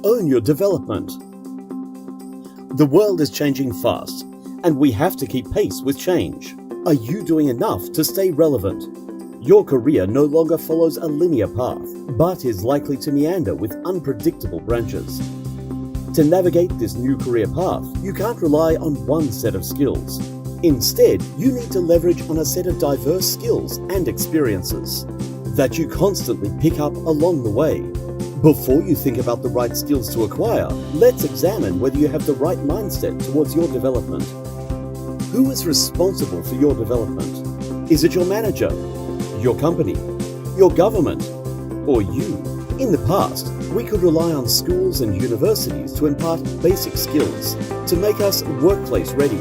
Own your development. The world is changing fast, and we have to keep pace with change. Are you doing enough to stay relevant? Your career no longer follows a linear path, but is likely to meander with unpredictable branches. To navigate this new career path, you can't rely on one set of skills. Instead, you need to leverage on a set of diverse skills and experiences that you constantly pick up along the way. Before you think about the right skills to acquire, let's examine whether you have the right mindset towards your development. Who is responsible for your development? Is it your manager, your company, your government, or you? In the past, we could rely on schools and universities to impart basic skills to make us workplace ready.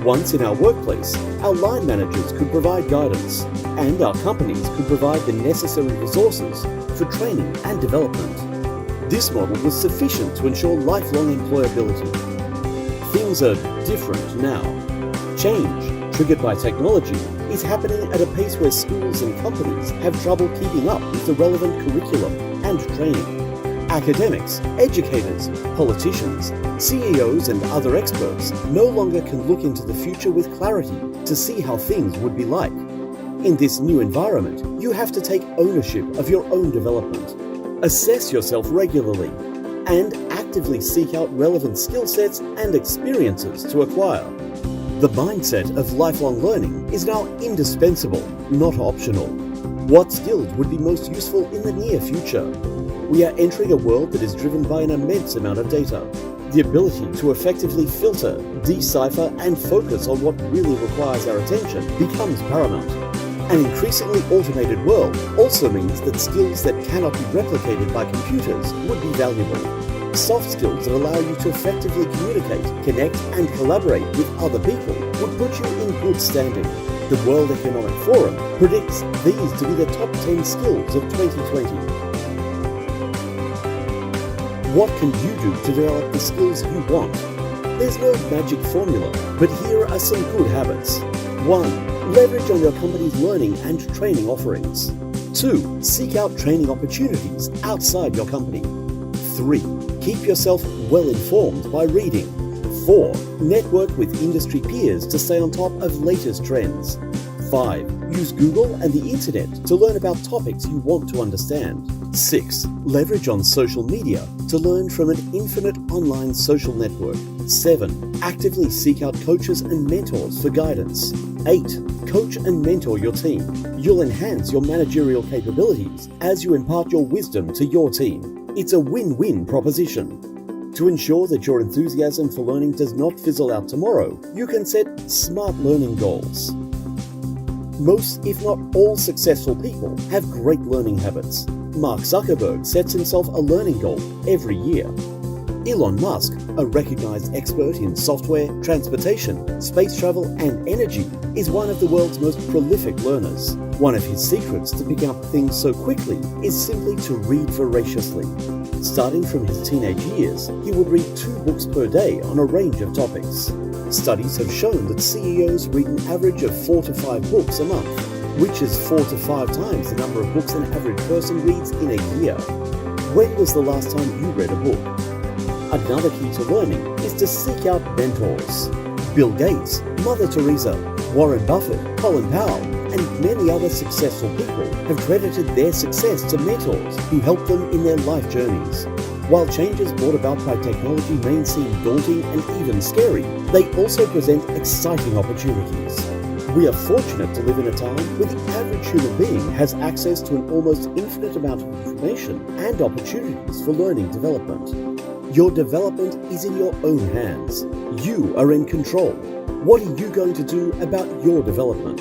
Once in our workplace, our line managers could provide guidance, and our companies could provide the necessary resources for training and development. This model was sufficient to ensure lifelong employability. Things are different now. Change, triggered by technology, is happening at a pace where schools and companies have trouble keeping up with the relevant curriculum and training. Academics, educators, politicians, CEOs and other experts no longer can look into the future with clarity to see how things would be like. In this new environment, you have to take ownership of your own development, assess yourself regularly, and actively seek out relevant skill sets and experiences to acquire. The mindset of lifelong learning is now indispensable, not optional. What skills would be most useful in the near future? We are entering a world that is driven by an immense amount of data. The ability to effectively filter, decipher, and focus on what really requires our attention becomes paramount. An increasingly automated world also means that skills that cannot be replicated by computers would be valuable. Soft skills that allow you to effectively communicate, connect, and collaborate with other people would put you in good standing. The World Economic Forum predicts these to be the top 10 skills of 2020. What can you do to develop the skills you want? There's no magic formula, but here are some good habits. 1. Leverage on your company's learning and training offerings. 2. Seek out training opportunities outside your company. 3. Keep yourself well informed by reading. 4. Network with industry peers to stay on top of latest trends. 5. Use Google and the internet to learn about topics you want to understand. 6. Leverage on social media to learn from an infinite online social network. 7. Actively seek out coaches and mentors for guidance. 8. Coach and mentor your team. You'll enhance your managerial capabilities as you impart your wisdom to your team. It's a win-win proposition. To ensure that your enthusiasm for learning does not fizzle out tomorrow, you can set smart learning goals. Most, if not all, successful people have great learning habits. Mark Zuckerberg sets himself a learning goal every year. Elon Musk, a recognized expert in software, transportation, space travel, and energy, is one of the world's most prolific learners. One of his secrets to picking up things so quickly is simply to read voraciously. Starting from his teenage years, he would read 2 books per day on a range of topics. Studies have shown that CEOs read an average of 4 to 5 books a month, which is 4 to 5 times the number of books an average person reads in a year. When was the last time you read a book? Another key to learning is to seek out mentors. Bill Gates, Mother Teresa, Warren Buffett, Colin Powell, and many other successful people have credited their success to mentors who helped them in their life journeys. While changes brought about by technology may seem daunting and even scary, they also present exciting opportunities. We are fortunate to live in a time where the average human being has access to an almost infinite amount of information and opportunities for learning development. Your development is in your own hands. You are in control. What are you going to do about your development?